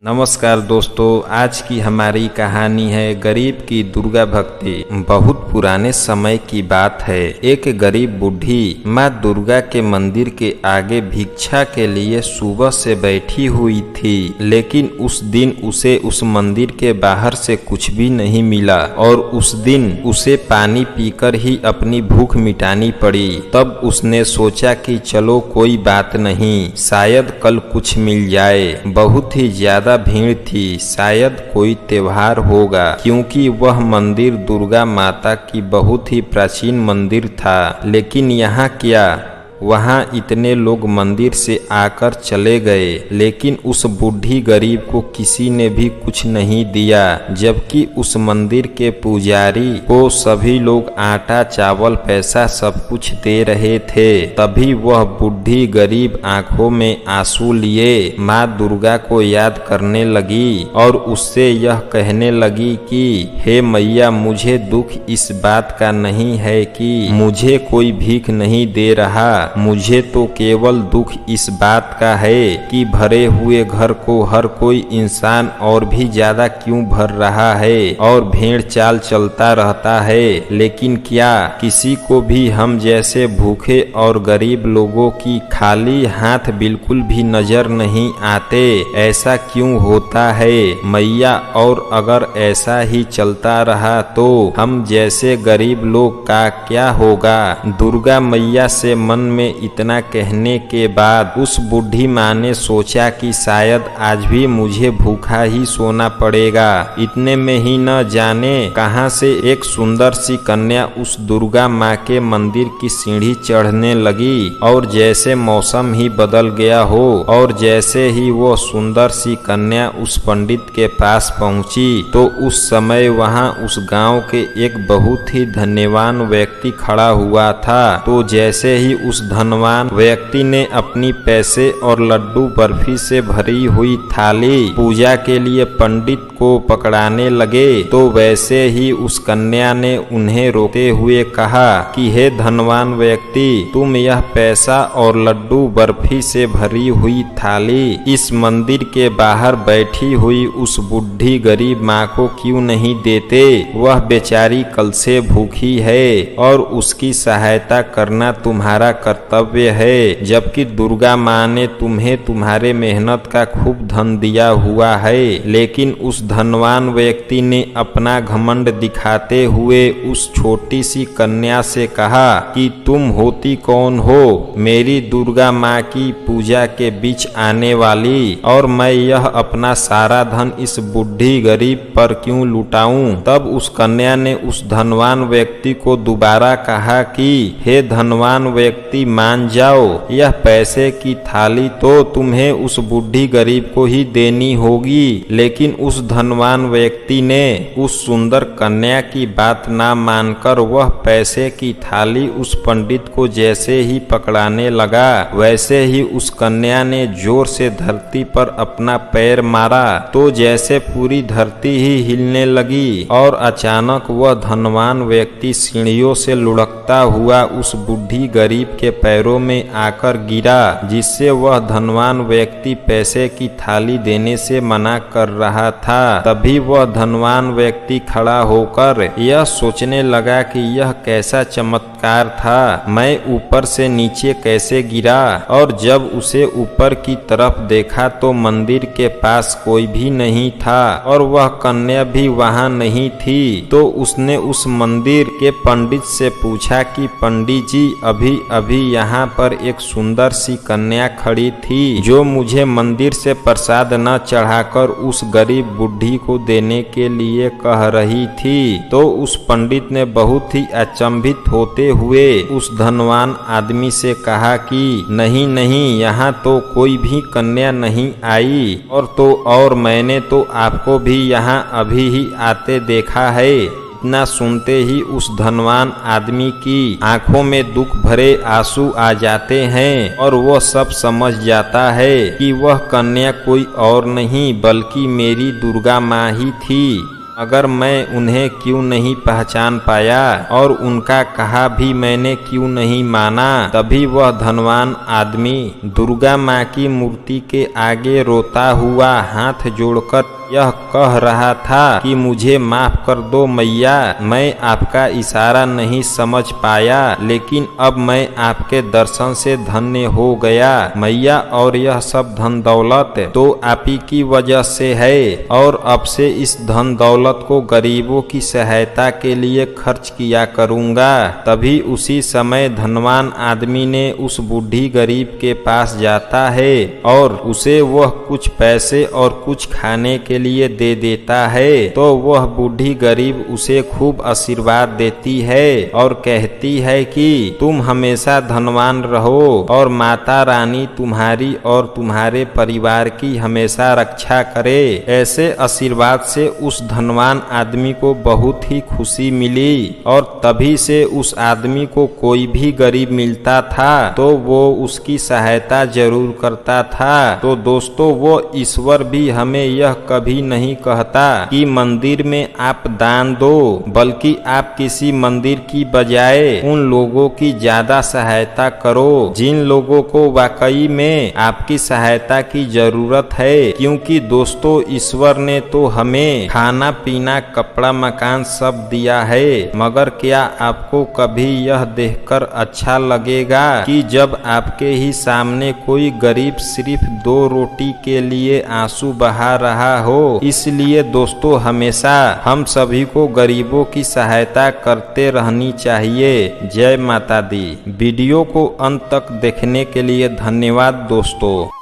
नमस्कार दोस्तों, आज की हमारी कहानी है गरीब की दुर्गा भक्ति। बहुत पुराने समय की बात है। एक गरीब बूढ़ी माँ दुर्गा के मंदिर के आगे भिक्षा के लिए सुबह से बैठी हुई थी, लेकिन उस दिन उसे उस मंदिर के बाहर से कुछ भी नहीं मिला और उस दिन उसे पानी पीकर ही अपनी भूख मिटानी पड़ी। तब उसने सोचा कि चलो कोई बात नहीं, शायद कल कुछ मिल जाए। बहुत ही ज्यादा भीड़ थी, शायद कोई त्योहार होगा, क्योंकि वह मंदिर दुर्गा माता की बहुत ही प्राचीन मंदिर था। लेकिन यहाँ क्या, वहाँ इतने लोग मंदिर से आकर चले गए, लेकिन उस बूढ़ी गरीब को किसी ने भी कुछ नहीं दिया, जबकि उस मंदिर के पुजारी को सभी लोग आटा चावल पैसा सब कुछ दे रहे थे। तभी वह बूढ़ी गरीब आंखों में आंसू लिए माँ दुर्गा को याद करने लगी और उससे यह कहने लगी कि हे मैया, मुझे दुख इस बात का नहीं है कि मुझे कोई भीख नहीं दे रहा, मुझे तो केवल दुख इस बात का है कि भरे हुए घर को हर कोई इंसान और भी ज्यादा क्यों भर रहा है और भेड़ चाल चलता रहता है, लेकिन क्या किसी को भी हम जैसे भूखे और गरीब लोगों की खाली हाथ बिल्कुल भी नजर नहीं आते? ऐसा क्यों होता है मैया? और अगर ऐसा ही चलता रहा तो हम जैसे गरीब लोग का क्या होगा? दुर्गा मैया से मन में इतना कहने के बाद उस बूढ़ी माँ ने सोचा कि शायद आज भी मुझे भूखा ही सोना पड़ेगा। इतने में ही न जाने कहां से एक सुंदर सी कन्या उस दुर्गा माँ के मंदिर की सीढ़ी चढ़ने लगी और जैसे मौसम ही बदल गया हो और जैसे ही वो सुंदर सी कन्या उस पंडित के पास पहुंची तो उस समय वहां उस गांव के एक बहुत ही धन्यवान व्यक्ति खड़ा हुआ था। तो जैसे ही उस धनवान व्यक्ति ने अपनी पैसे और लड्डू बर्फी से भरी हुई थाली पूजा के लिए पंडित को पकड़ाने लगे, तो वैसे ही उस कन्या ने उन्हें रोकते हुए कहा कि हे धनवान व्यक्ति, तुम यह पैसा और लड्डू बर्फी से भरी हुई थाली इस मंदिर के बाहर बैठी हुई उस बूढ़ी गरीब माँ को क्यों नहीं देते? वह बेचारी कल से भूखी है और उसकी सहायता करना तुम्हारा कर्तव्य है, जबकि दुर्गा माँ ने तुम्हें तुम्हारे मेहनत का खूब धन दिया हुआ है। लेकिन उस धनवान व्यक्ति ने अपना घमंड दिखाते हुए उस छोटी सी कन्या से कहा कि तुम होती कौन हो मेरी दुर्गा माँ की पूजा के बीच आने वाली, और मैं यह अपना सारा धन इस बूढ़ी गरीब पर क्यों लुटाऊं? तब उस कन्या ने उस धनवान व्यक्ति को दोबारा कहा कि हे धनवान व्यक्ति, मान जाओ, यह पैसे की थाली तो तुम्हें उस बूढ़ी गरीब को ही देनी होगी। लेकिन उस धनवान व्यक्ति ने उस सुंदर कन्या की बात ना मानकर वह पैसे की थाली उस पंडित को जैसे ही पकड़ाने लगा, वैसे ही उस कन्या ने जोर से धरती पर अपना पैर मारा तो जैसे पूरी धरती ही हिलने लगी और अचानक वह धनवान व्यक्ति सीढ़ियों से लुढ़कता हुआ उस बूढ़ी गरीब के पैरों में आकर गिरा, जिससे वह धनवान व्यक्ति पैसे की थाली देने से मना कर रहा था। तभी वह धनवान व्यक्ति खड़ा होकर यह सोचने लगा कि यह कैसा चमत्कार था, मैं ऊपर से नीचे कैसे गिरा? और जब उसे ऊपर की तरफ देखा तो मंदिर के पास कोई भी नहीं था और वह कन्या भी वहां नहीं थी। तो उसने उस मंदिर के पंडित से पूछा कि पंडित जी, अभी अभी यहाँ पर एक सुंदर सी कन्या खड़ी थी जो मुझे मंदिर से प्रसाद न चढ़ाकर उस गरीब बूढ़ी को देने के लिए कह रही थी। तो उस पंडित ने बहुत ही अचंभित होते हुए उस धनवान आदमी से कहा कि नहीं नहीं, यहाँ तो कोई भी कन्या नहीं आई, और मैंने तो आपको भी यहाँ अभी ही आते देखा है। इतना सुनते ही उस धनवान आदमी की आंखों में दुख भरे आंसू आ जाते हैं और वह सब समझ जाता है कि वह कन्या कोई और नहीं बल्कि मेरी दुर्गा माँ ही थी। अगर मैं उन्हें क्यों नहीं पहचान पाया और उनका कहा भी मैंने क्यों नहीं माना। तभी वह धनवान आदमी दुर्गा माँ की मूर्ति के आगे रोता हुआ हाथ जोड़कर यह कह रहा था कि मुझे माफ कर दो मैया, मैं आपका इशारा नहीं समझ पाया, लेकिन अब मैं आपके दर्शन से धन्य हो गया मैया, और यह सब धन दौलत तो आप ही की वजह से है, और अब से इस धन दौलत को गरीबों की सहायता के लिए खर्च किया करूँगा। तभी उसी समय धनवान आदमी ने उस बूढ़ी गरीब के पास जाता है और उसे वह कुछ पैसे और कुछ खाने के लिए दे देता है। तो वह बूढ़ी गरीब उसे खूब आशीर्वाद देती है और कहती है कि तुम हमेशा धनवान रहो और माता रानी तुम्हारी और तुम्हारे परिवार की हमेशा रक्षा करे। ऐसे आशीर्वाद से उस धनवान आदमी को बहुत ही खुशी मिली और तभी से उस आदमी को कोई भी गरीब मिलता था तो वो उसकी सहायता जरूर करता था। तो दोस्तों, वो ईश्वर भी हमें यह कभी नहीं कहता कि मंदिर में आप दान दो, बल्कि आप किसी मंदिर की बजाय उन लोगों की ज्यादा सहायता करो जिन लोगों को वाकई में आपकी सहायता की जरूरत है। क्योंकि दोस्तों, ईश्वर ने तो हमें खाना पीना कपड़ा मकान सब दिया है, मगर क्या आपको कभी यह देखकर अच्छा लगेगा कि जब आपके ही सामने कोई गरीब सिर्फ 2 रोटी के लिए आंसू बहा रहा हो। इसलिए दोस्तों, हमेशा हम सभी को गरीबों की सहायता करते रहनी चाहिए। जय माता दी। वीडियो को अंत तक देखने के लिए धन्यवाद दोस्तों।